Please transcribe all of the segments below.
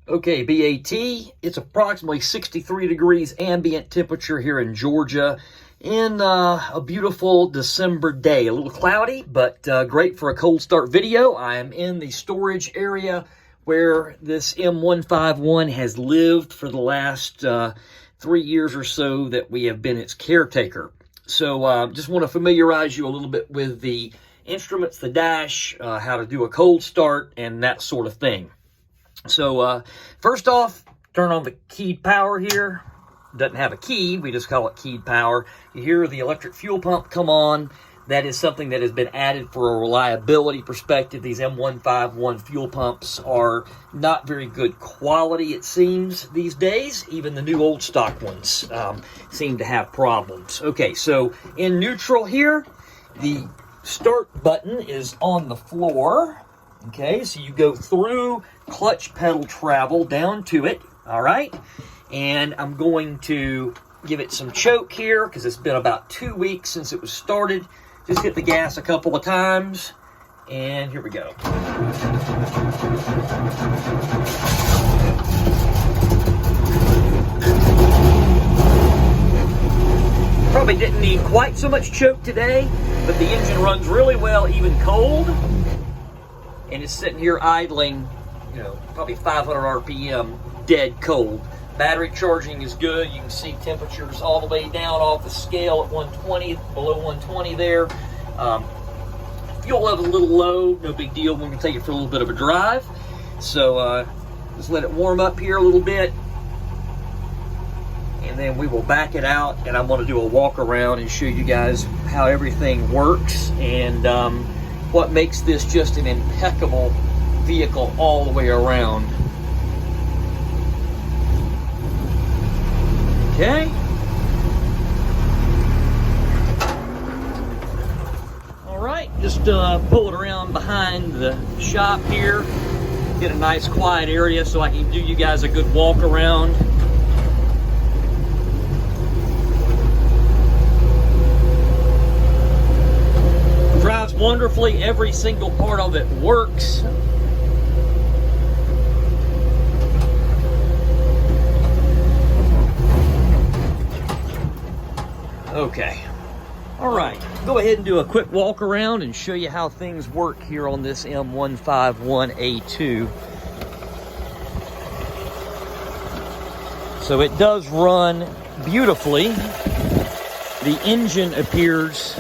Okay, BAT, it's approximately 63 degrees ambient temperature here in Georgia in a beautiful December day. A little cloudy, but great for a cold start video. I am in the storage area where this M-151 has lived for the last 3 years or so that we have been its caretaker. So just want to familiarize you a little bit with the instruments, the dash, how to do a cold start, and that sort of thing. So first off, turn on the keyed power here. Doesn't have a key, we just call it keyed power. You hear the electric fuel pump come on. That is something that has been added for a reliability perspective. These M-151 fuel pumps are not very good quality, it seems, these days. Even the new old stock ones seem to have problems. Okay, so in neutral here, the start button is on the floor. Okay, so you go through clutch pedal travel down to it, all right? And I'm going to give it some choke here because it's been about 2 weeks since it was started. Just hit the gas a couple of times, and here we go. Probably didn't need quite so much choke today, but the engine runs really well even cold. And it's sitting here idling, probably 500 RPM, dead cold. Battery charging is good. You can see temperatures all the way down off the scale at 120, below 120 there. Fuel level a little low, no big deal. We're going to take it for a little bit of a drive. So just let it warm up here a little bit. And then we will back it out, and I'm going to do a walk around and show you guys how everything works and what makes this just an impeccable vehicle all the way around. Okay. All right, just pull it around behind the shop here. Get a nice quiet area so I can do you guys a good walk around. Drives wonderfully. Every single part of it works. Okay. All right. Go ahead and do a quick walk around and show you how things work here on this M-151A2. So it does run beautifully. The engine appears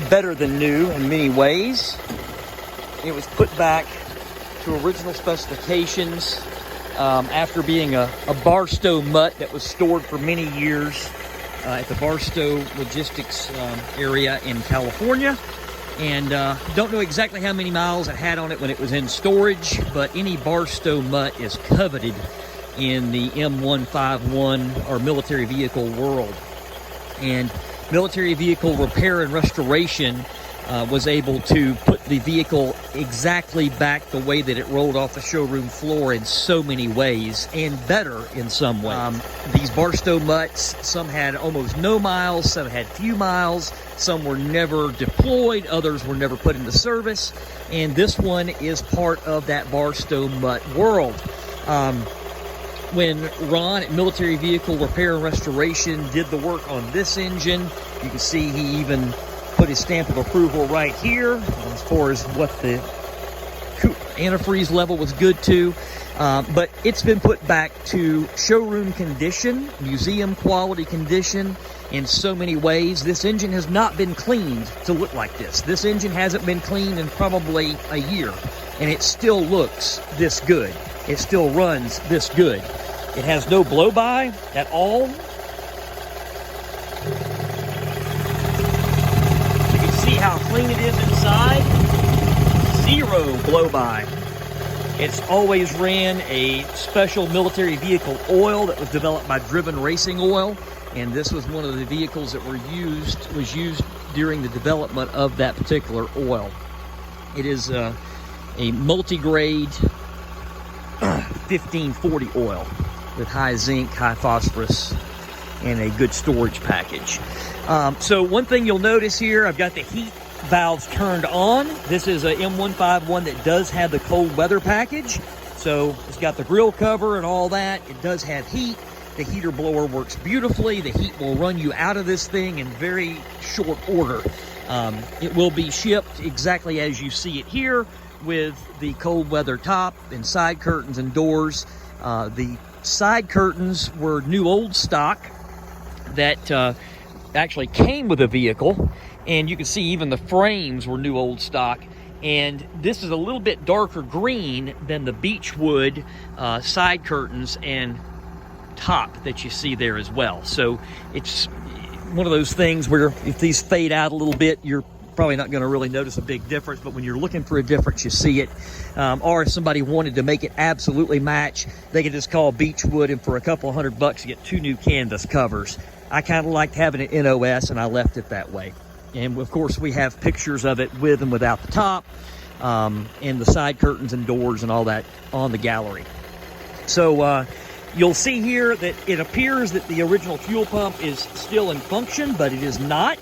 better than new in many ways. It was put back to original specifications after being a Barstow mutt that was stored for many years at the Barstow Logistics area in California. And don't know exactly how many miles it had on it when it was in storage, but any Barstow mutt is coveted in the M-151 or military vehicle world. And military vehicle repair and restoration was able to put the vehicle exactly back the way that it rolled off the showroom floor in so many ways, and better in some ways. These Barstow mutts, some had almost no miles, some had few miles, some were never deployed, others were never put into service, and this one is part of that Barstow mutt world. When Ron at Military Vehicle Repair and Restoration did the work on this engine, you can see he even put his stamp of approval right here as far as what the antifreeze level was good to. But it's been put back to showroom condition, museum quality condition in so many ways. This engine has not been cleaned to look like this. This engine hasn't been cleaned in probably a year, and it still looks this good. It still runs this good. It has no blow-by at all. You can see how clean it is inside. Zero blow-by. It's always ran a special military vehicle oil that was developed by Driven Racing Oil, and this was one of the vehicles that was used during the development of that particular oil. It is a multi-grade 1540 oil with high zinc, high phosphorus, and a good storage package. So one thing you'll notice here, I've got the heat valves turned on. This is a M-151 that does have the cold weather package. So it's got the grill cover and all that. It does have heat. The heater blower works beautifully. The heat will run you out of this thing in very short order. It will be shipped exactly as you see it here, with the cold weather top and side curtains and doors. The side curtains were new old stock that actually came with the vehicle, and you can see even the frames were new old stock. And this is a little bit darker green than the beechwood side curtains and top that you see there as well. So it's one of those things where if these fade out a little bit, you're probably not going to really notice a big difference, but when you're looking for a difference, you see it. Or if somebody wanted to make it absolutely match, they could just call Beechwood, and for a couple $100 you get 2 new canvas covers. I kind of liked having it NOS, and I left it that way. And of course we have pictures of it with and without the top, and the side curtains and doors and all that on the gallery. So you'll see here that it appears that the original fuel pump is still in function, but it is not.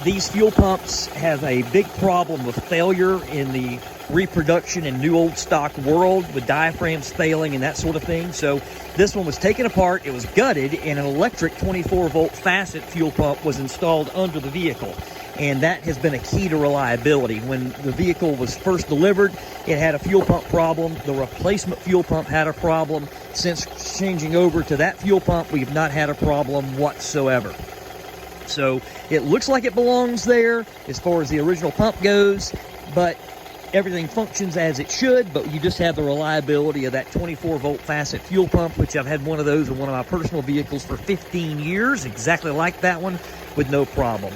These fuel pumps have a big problem with failure in the reproduction and new old stock world, with diaphragms failing and that sort of thing. So this one was taken apart, it was gutted, and an electric 24-volt facet fuel pump was installed under the vehicle. And that has been a key to reliability. When the vehicle was first delivered, it had a fuel pump problem. The replacement fuel pump had a problem. Since changing over to that fuel pump, we've not had a problem whatsoever. So it looks like it belongs there as far as the original pump goes, but everything functions as it should. But you just have the reliability of that 24-volt facet fuel pump, which I've had one of those in one of my personal vehicles for 15 years, exactly like that one, with no problem.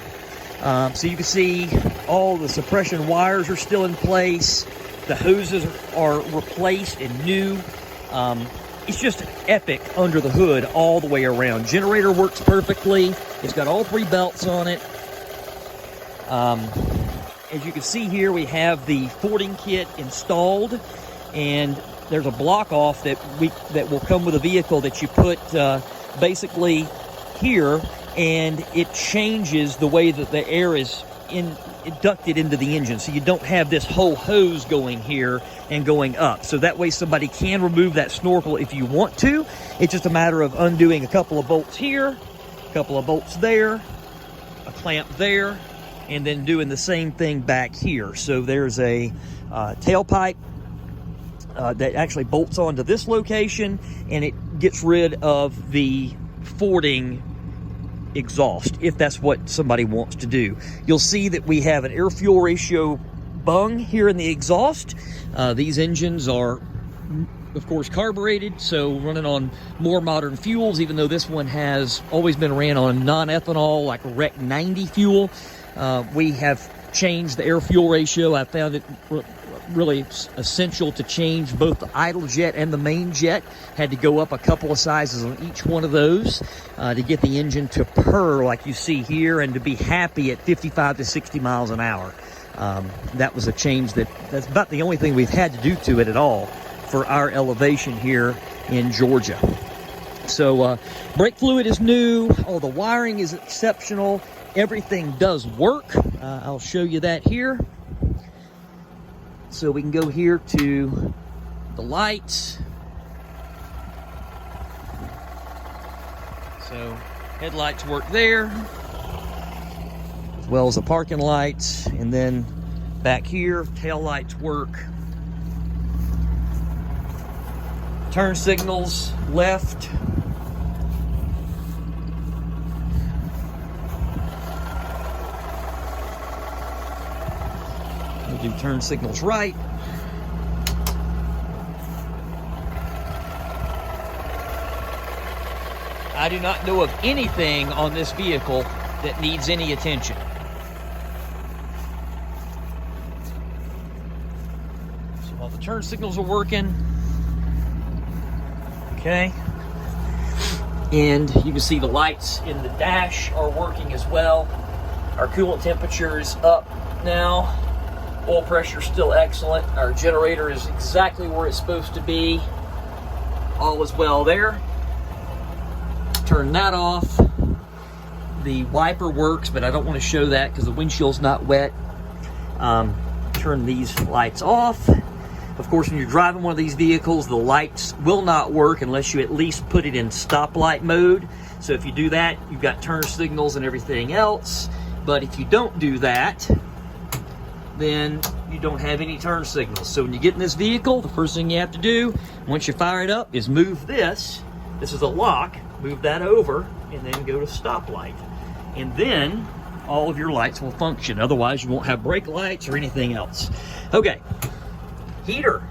So you can see all the suppression wires are still in place. The hoses are replaced and new. It's just epic under the hood all the way around. Generator works perfectly. It's got all 3 belts on it. As you can see here, we have the fording kit installed, and there's a block off that will come with a vehicle that you put basically here, and it changes the way that the air is inducted into the engine. So you don't have this whole hose going here and going up. So that way somebody can remove that snorkel if you want to. It's just a matter of undoing a couple of bolts here, a couple of bolts there, a clamp there, and then doing the same thing back here. So there's a tailpipe that actually bolts onto this location, and it gets rid of the fording exhaust if that's what somebody wants to do. You'll see that we have an air-fuel ratio bung here in the exhaust. These engines are, of course, carbureted, so running on more modern fuels, even though this one has always been ran on non-ethanol, like Rec 90 fuel. We have changed the air-fuel ratio. I found it really essential to change both the idle jet and the main jet. Had to go up a couple of sizes on each one of those to get the engine to purr like you see here, and to be happy at 55 to 60 miles an hour. That was a change that's about the only thing we've had to do to it at all for our elevation here in Georgia. So brake fluid is new. All the wiring is exceptional. Everything does work. I'll show you that here. So we can go here to the lights. So headlights work there, as well as the parking lights. And then back here, tail lights work. Turn signals left. Do turn signals right. I do not know of anything on this vehicle that needs any attention. So while the turn signals are working, okay, and you can see the lights in the dash are working as well. Our coolant temperature is up now. Oil pressure is still excellent. Our generator is exactly where it's supposed to be. All is well there. Turn that off. The wiper works, but I don't want to show that because the windshield's not wet. Turn these lights off. Of course, when you're driving one of these vehicles, the lights will not work unless you at least put it in stoplight mode. So if you do that, you've got turn signals and everything else. But if you don't do that, then you don't have any turn signals. So when you get in this vehicle, the first thing you have to do, once you fire it up, is move this. This is a lock. Move that over, and then go to stoplight. And then all of your lights will function. Otherwise, you won't have brake lights or anything else. Okay. Heater.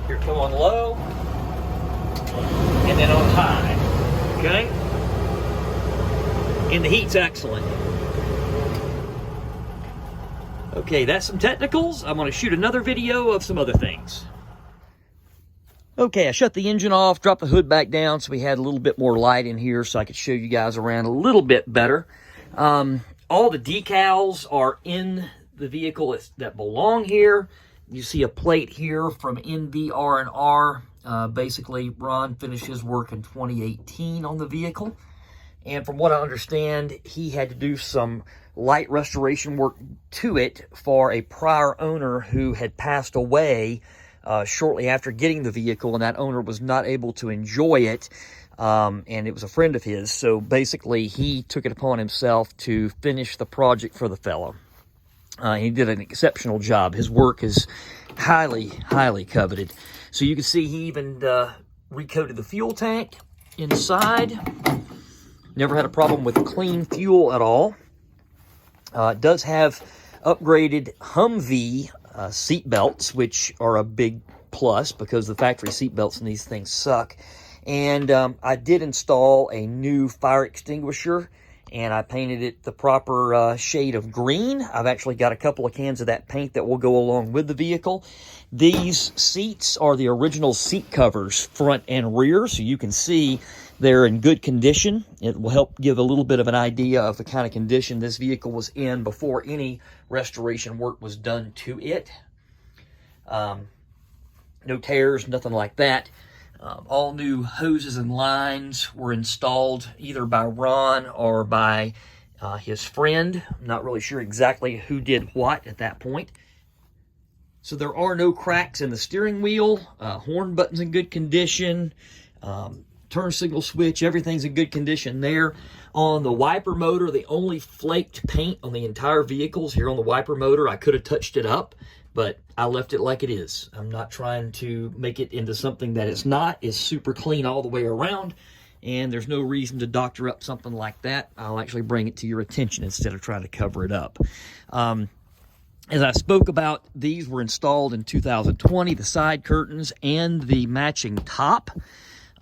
Here, come on low, and then on high, okay? And the heat's excellent. Okay, that's some technicals. I'm gonna shoot another video of some other things. Okay, I shut the engine off, dropped the hood back down so we had a little bit more light in here so I could show you guys around a little bit better. All the decals are in the vehicle that belong here. You see a plate here from NVR&R. Basically, Ron finished his work in 2018 on the vehicle. And from what I understand, he had to do some light restoration work to it for a prior owner who had passed away shortly after getting the vehicle, and that owner was not able to enjoy it. And it was a friend of his. So basically, he took it upon himself to finish the project for the fellow. He did an exceptional job. His work is highly, highly coveted. So you can see he even recoated the fuel tank inside. Never had a problem with clean fuel at all. It does have upgraded Humvee seat belts, which are a big plus because the factory seat belts in these things suck. And I did install a new fire extinguisher, and I painted it the proper shade of green. I've actually got a couple of cans of that paint that will go along with the vehicle. These seats are the original seat covers, front and rear, so you can see they're in good condition. It will help give a little bit of an idea of the kind of condition this vehicle was in before any restoration work was done to it. No tears, nothing like that. All new hoses and lines were installed either by Ron or by his friend. I'm not really sure exactly who did what at that point. So there are no cracks in the steering wheel. Horn button's in good condition. Turn signal switch, everything's in good condition there. On the wiper motor, the only flaked paint on the entire vehicle is here on the wiper motor. I could have touched it up, but I left it like it is. I'm not trying to make it into something that it's not. It's super clean all the way around, and there's no reason to doctor up something like that. I'll actually bring it to your attention instead of trying to cover it up. As I spoke about, these were installed in 2020, the side curtains and the matching top.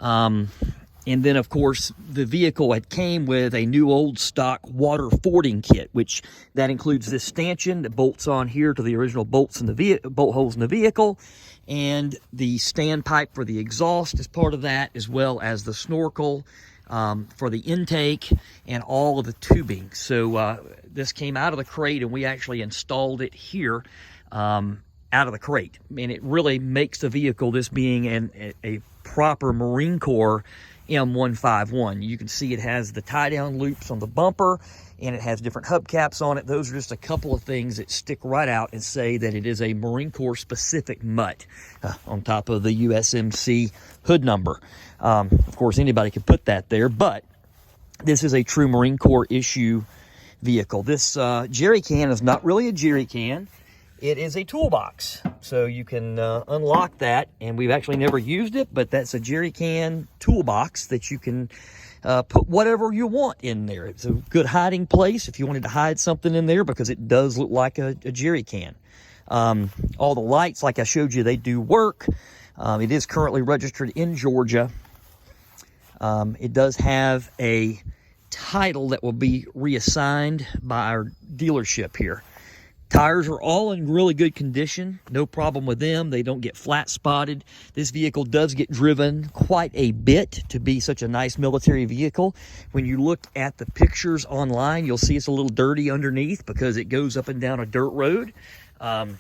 And then, of course, the vehicle came with a new old stock water fording kit, which that includes this stanchion that bolts on here to the original bolts in the bolt holes in the vehicle, and the standpipe for the exhaust is part of that, as well as the snorkel for the intake and all of the tubing. So this came out of the crate, and we actually installed it here out of the crate. And it really makes the vehicle, this being a proper Marine Corps M-151. You can see it has the tie-down loops on the bumper, and it has different hubcaps on it. Those are just a couple of things that stick right out and say that it is a Marine Corps specific mutt on top of the USMC hood number. Of course, anybody could put that there, but this is a true Marine Corps issue vehicle. This jerry can is not really a jerry can. It is a toolbox, so you can unlock that, and we've actually never used it, but that's a jerry can toolbox that you can put whatever you want in there. It's a good hiding place if you wanted to hide something in there, because it does look like a jerry can. All the lights, like I showed you, they do work. It is currently registered in Georgia. It does have a title that will be reassigned by our dealership here. Tires are all in really good condition. No problem with them. They don't get flat spotted. This vehicle does get driven quite a bit to be such a nice military vehicle. When you look at the pictures online, you'll see it's a little dirty underneath because it goes up and down a dirt road. You'll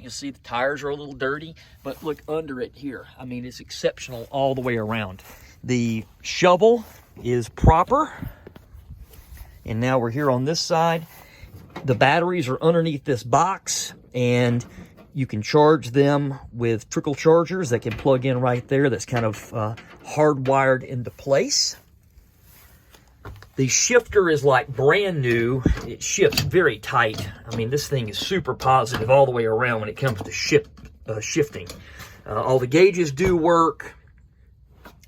see the tires are a little dirty, but look under it here. I mean, it's exceptional all the way around. The shovel is proper. And now we're here on this side. The batteries are underneath this box, and you can charge them with trickle chargers that can plug in right there. That's kind of hardwired into place. The shifter is like brand new. It shifts very tight. I mean, this thing is super positive all the way around when it comes to shifting. All the gauges do work.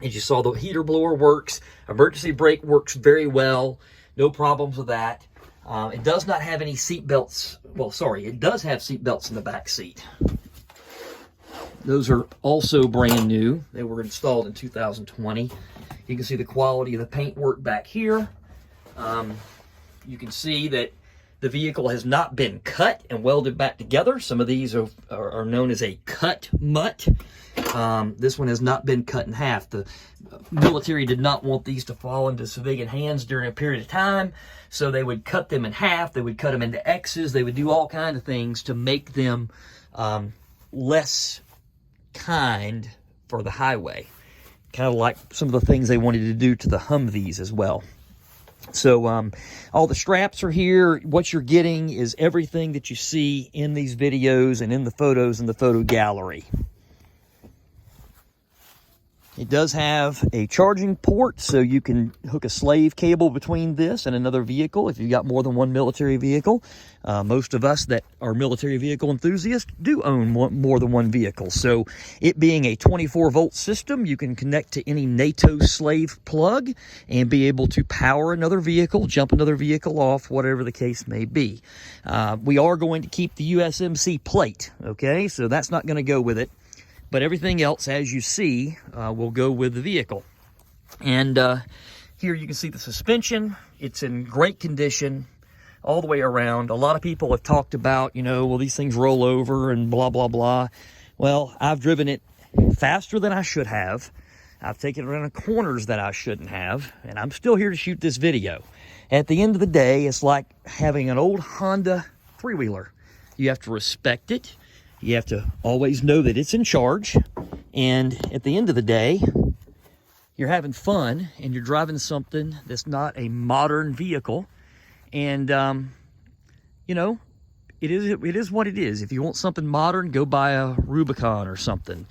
As you saw, the heater blower works. Emergency brake works very well. No problems with that. It does not have any seat belts. Well, sorry, it does have seat belts in the back seat. Those are also brand new. They were installed in 2020. You can see the quality of the paint work back here. You can see that the vehicle has not been cut and welded back together. Some of these are known as a cut mutt. This one has not been cut in half. The military did not want these to fall into civilian hands during a period of time, so they would cut them in half. They would cut them into X's. They would do all kinds of things to make them less kind for the highway. Kind of like some of the things they wanted to do to the Humvees as well. So all the straps are here. What you're getting is everything that you see in these videos and in the photos in the photo gallery. It does have a charging port, so you can hook a slave cable between this and another vehicle if you've got more than one military vehicle. Most of us that are military vehicle enthusiasts do own more than one vehicle. So it being a 24-volt system, you can connect to any NATO slave plug and be able to power another vehicle, jump another vehicle off, whatever the case may be. We are going to keep the USMC plate, okay? So that's not going to go with it. But everything else, as you see, will go with the vehicle. And here you can see the suspension. It's in great condition all the way around. A lot of people have talked about, well, these things roll over and blah, blah, blah. Well, I've driven it faster than I should have. I've taken it around corners that I shouldn't have. And I'm still here to shoot this video. At the end of the day, it's like having an old Honda three-wheeler. You have to respect it. You have to always know that it's in charge, and at the end of the day, you're having fun, and you're driving something that's not a modern vehicle, and, it is what it is. If you want something modern, go buy a Rubicon or something.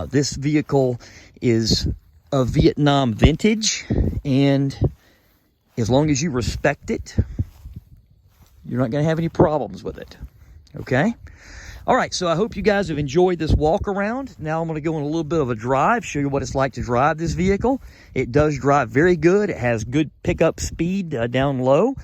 This vehicle is a Vietnam vintage, and as long as you respect it, you're not going to have any problems with it, okay? All right, so I hope you guys have enjoyed this walk around. Now I'm going to go on a little bit of a drive, show you what it's like to drive this vehicle. It does drive very good. It has good pickup speed down low.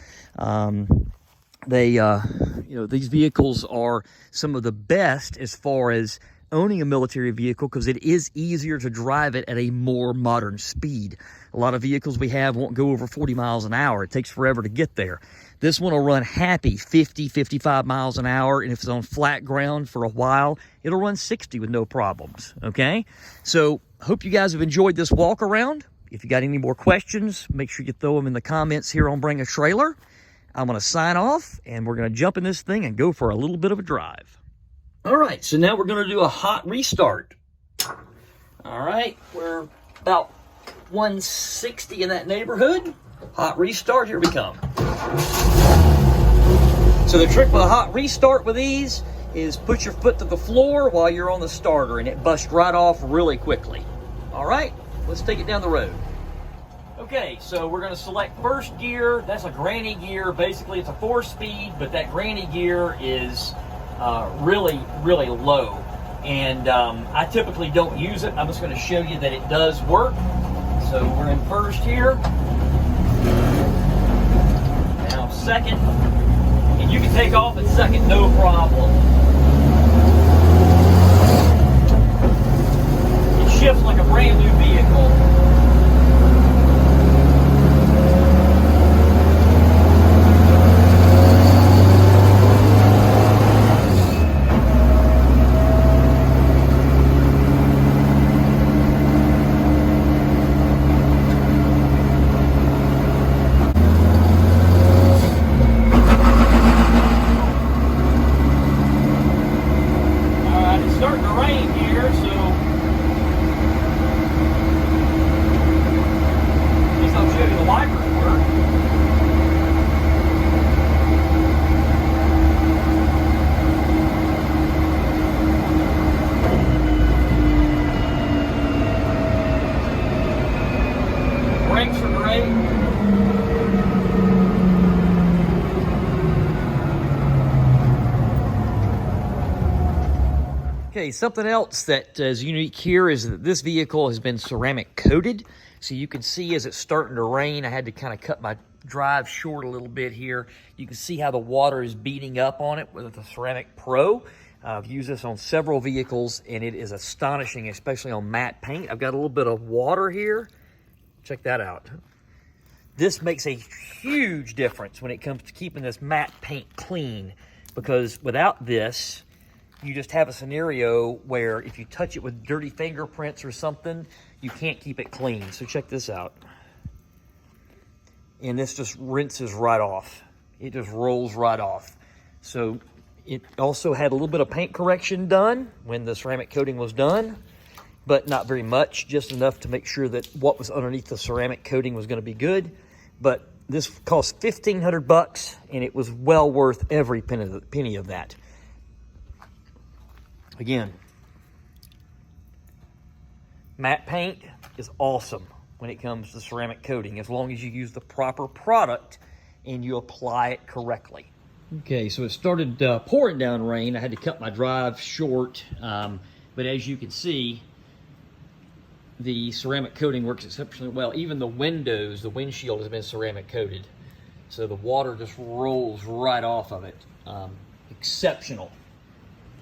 These vehicles are some of the best as far as owning a military vehicle because it is easier to drive it at a more modern speed. A lot of vehicles we have won't go over 40 miles an hour. It takes forever to get there. This one will run happy 50, 55 miles an hour, and if it's on flat ground for a while, it'll run 60 with no problems, okay? So, hope you guys have enjoyed this walk around. If you got any more questions, make sure you throw them in the comments here on Bring a Trailer. I'm going to sign off, and we're going to jump in this thing and go for a little bit of a drive. All right, so now we're going to do a hot restart. All right, we're about 160 in that neighborhood. Hot restart, here we come. So the trick with a hot restart with these is put your foot to the floor while you're on the starter and it busts right off really quickly. All right, let's take it down the road. Okay, so we're going to select first gear. That's a granny gear. Basically, it's a 4-speed, but that granny gear is really, really low. And I typically don't use it. I'm just going to show you that it does work. So we're in first here. Now second. And you can take off at second, no problem. It shifts like a brand new vehicle. Starting to rain here, so at least I'll show you the wipers work. Okay, something else that is unique here is that this vehicle has been ceramic coated. So you can see as it's starting to rain, I had to kind of cut my drive short a little bit here. You can see how the water is beating up on it with the Ceramic Pro. I've used this on several vehicles, and it is astonishing, especially on matte paint. I've got a little bit of water here. Check that out. This makes a huge difference when it comes to keeping this matte paint clean, because without this, you just have a scenario where if you touch it with dirty fingerprints or something, you can't keep it clean. So check this out. And this just rinses right off. It just rolls right off. So it also had a little bit of paint correction done when the ceramic coating was done, but not very much, just enough to make sure that what was underneath the ceramic coating was going to be good. But this cost $1,500, and it was well worth every penny of that. Again, matte paint is awesome when it comes to ceramic coating, as long as you use the proper product and you apply it correctly. Okay, so it started pouring down rain. I had to cut my drive short, but as you can see, the ceramic coating works exceptionally well. Even the windows, the windshield has been ceramic coated, so the water just rolls right off of it. Exceptional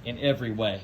in every way.